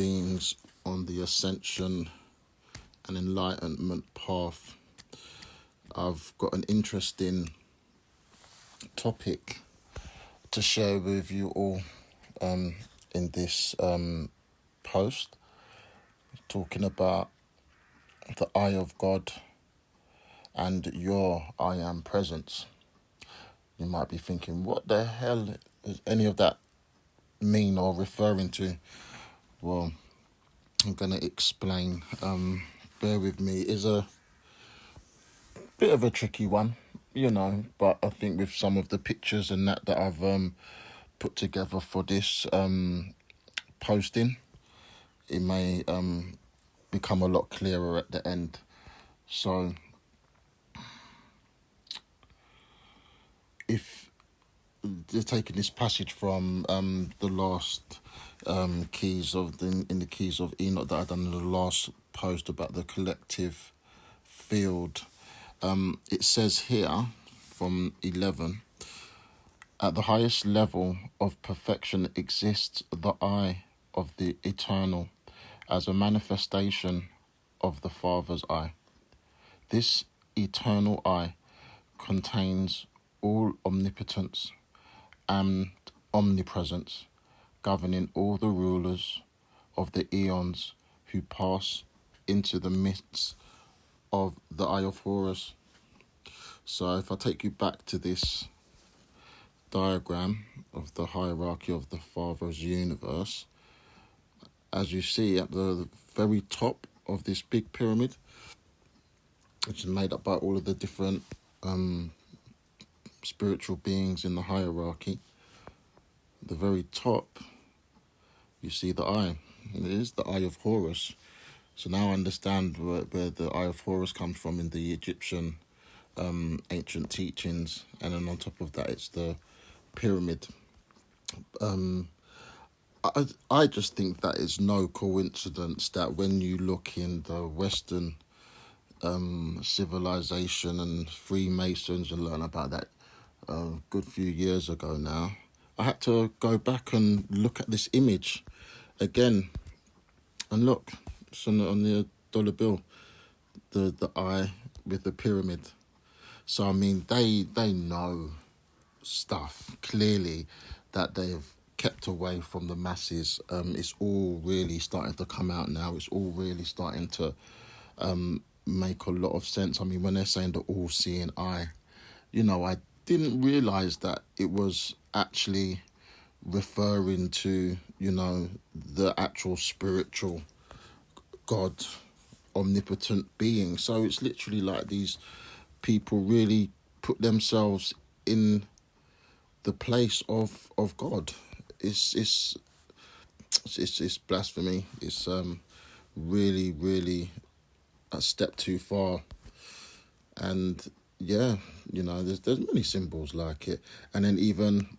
beings on the ascension and enlightenment path, I've got an interesting topic to share with you all in this post, talking about the eye of God and your I am presence. You might be thinking, what the hell does any of that mean or referring to? Well, I'm going to explain. Bear with me. It's a bit of a tricky one, but I think with some of the pictures and that I've put together for this posting, it may become a lot clearer at the end. So if they're taking this passage from the last keys of in the keys of Enoch that I done in the last post about the collective field, it says here from 11, at the highest level of perfection exists the eye of the eternal as a manifestation of the Father's eye. This eternal eye contains all omnipotence and omnipresence, governing all the rulers of the eons who pass into the midst of the eye of Horus. So if I take you back to this diagram of the hierarchy of the Father's universe, as you see at the very top of this big pyramid, which is made up by all of the different spiritual beings in the hierarchy, at the very top you see the eye. It is the eye of Horus. So now I understand where the eye of Horus comes from in the Egyptian ancient teachings, and then on top of that it's the pyramid. I just think that it's no coincidence that when you look in the Western civilization and Freemasons and learn about that a good few years ago now, I had to go back and look at this image again, and look, it's on the dollar bill, the eye with the pyramid. So I mean, they know stuff clearly that they've kept away from the masses. It's all really starting to come out now. It's all really starting to make a lot of sense. I mean, when they're saying the all-seeing eye, I didn't realise that it was actually referring to, the actual spiritual God, omnipotent being. So it's literally like these people really put themselves in the place of God. It's blasphemy. It's really, really a step too far. And yeah, there's many symbols like it. And then even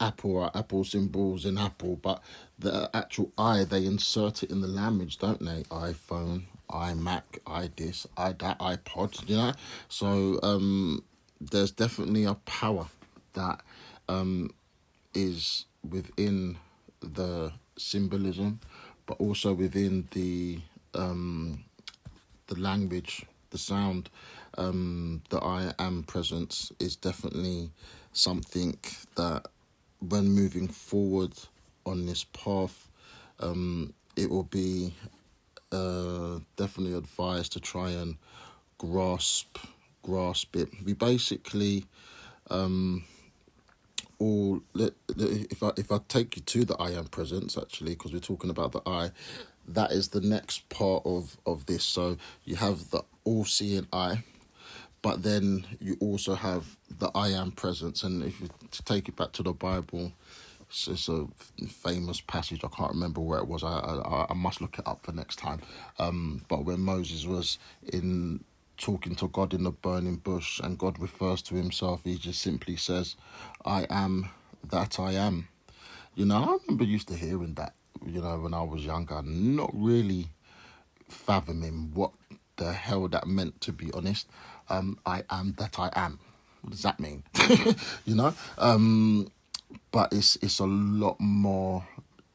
Apple symbols in Apple, but the actual I, they insert it in the language, don't they? iPhone, iMac, iDis, that, iPod, So there's definitely a power that is within the symbolism, but also within the language, the sound. The I am presence is definitely something that, when moving forward on this path, it will be definitely advised to try and grasp it. We basically if I take you to the I am presence, actually, because we're talking about the I, that is the next part of this. So you have the all-seeing eye, but then you also have the I am presence. And if you take it back to the Bible, it's a famous passage. I can't remember where it was. I must look it up for next time. But when Moses was talking to God in the burning bush, and God refers to himself, he just simply says, I am that I am. I remember used to hearing that, when I was younger, not really fathoming what the hell that meant, to be honest. I am that I am. What does that mean? But it's a lot more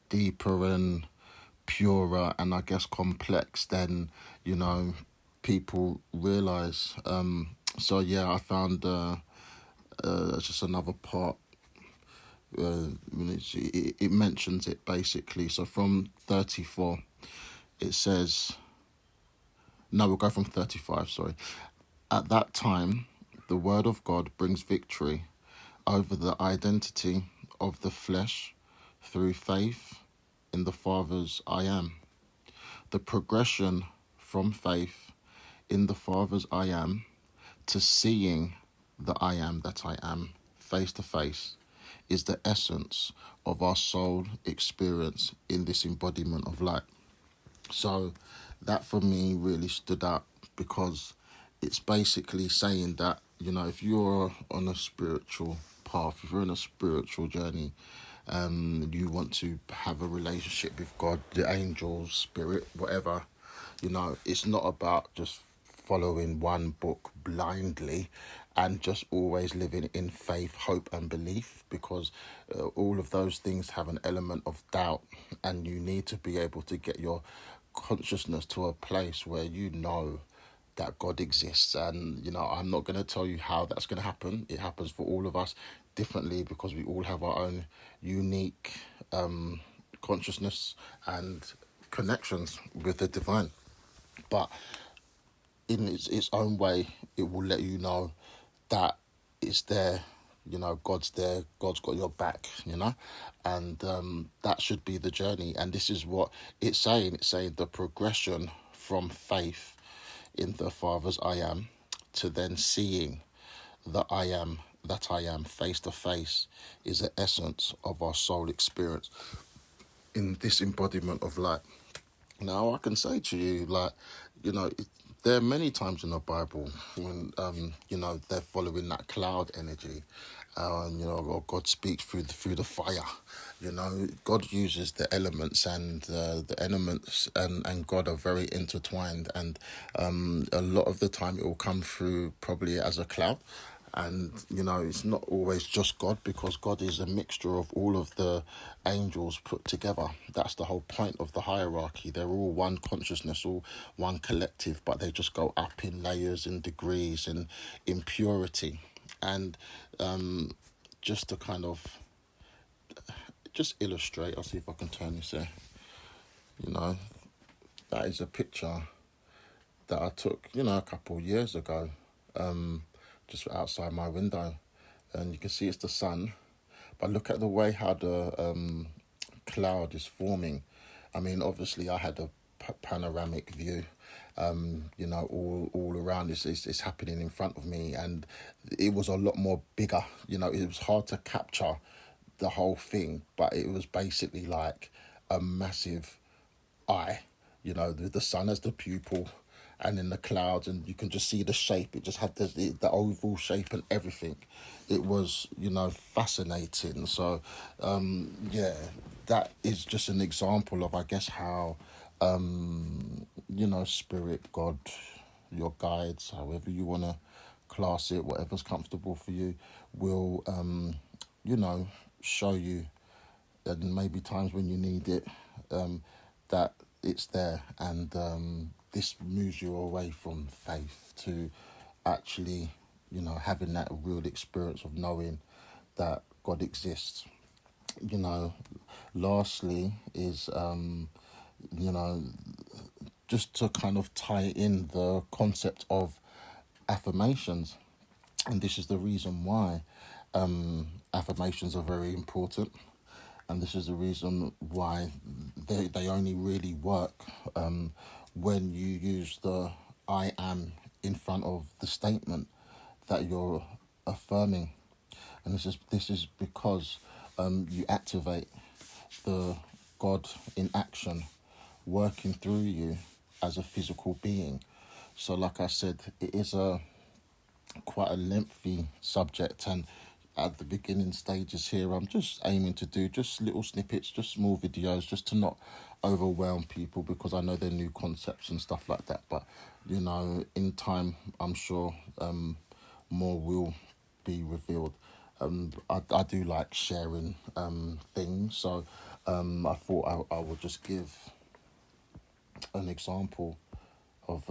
deeper and purer and I guess complex than people realize. So yeah, I found just another part. It mentions it basically. So from 34, it says, no, we'll go from 35. Sorry. At that time, the word of God brings victory over the identity of the flesh through faith in the Father's I am. The progression from faith in the Father's I am to seeing the I am that I am face to face is the essence of our soul experience in this embodiment of light. So that for me really stood out because it's basically saying that, if you're on a spiritual path, if you're in a spiritual journey, you want to have a relationship with God, the angels, spirit, whatever, it's not about just following one book blindly and just always living in faith, hope, and belief, because all of those things have an element of doubt, and you need to be able to get your consciousness to a place where that God exists. And I'm not going to tell you how that's going to happen. It happens for all of us differently because we all have our own unique consciousness and connections with the divine. But in its own way, it will let you know that it's there. God's there. God's got your back. And that should be the journey. And this is what it's saying. It's saying the progression from faith in the Father's I am to then seeing the I am that I am face to face is the essence of our soul experience in this embodiment of light. Now, I can say to you, there are many times in the Bible when, they're following that cloud energy, or God speaks through the fire. God uses the elements, and the elements and God are very intertwined, and a lot of the time it will come through probably as a cloud. And it's not always just God, because God is a mixture of all of the angels put together. That's the whole point of the hierarchy. They're all one consciousness, all one collective, but they just go up in layers and degrees and in purity. And just to kind of just illustrate, I'll see if I can turn this there. That is a picture that I took a couple of years ago, just outside my window, and you can see it's the sun. But look at the way how the cloud is forming. I mean, obviously, I had a panoramic view. All around is happening in front of me, and it was a lot more bigger. It was hard to capture the whole thing, but it was basically like a massive eye, the sun as the pupil, and in the clouds, and you can just see the shape. It just had the oval shape and everything. It was, fascinating. So, that is just an example of, I guess, how, spirit, God, your guides, however you want to class it, whatever's comfortable for you, will, show you, and maybe times when you need it, that it's there. And this moves you away from faith to actually, having that real experience of knowing that God exists. Lastly is, just to kind of tie in the concept of affirmations. And this is the reason why affirmations are very important. And this is the reason why they only really work when you use the I am in front of the statement that you're affirming. And this is because you activate the God in action working through you as a physical being. So like I said, it is quite a lengthy subject, and at the beginning stages here, I'm just aiming to do just little snippets, just small videos, just to not overwhelm people, because I know they're new concepts and stuff like that. But in time, I'm sure more will be revealed. I do like sharing things, so I thought I would just give an example of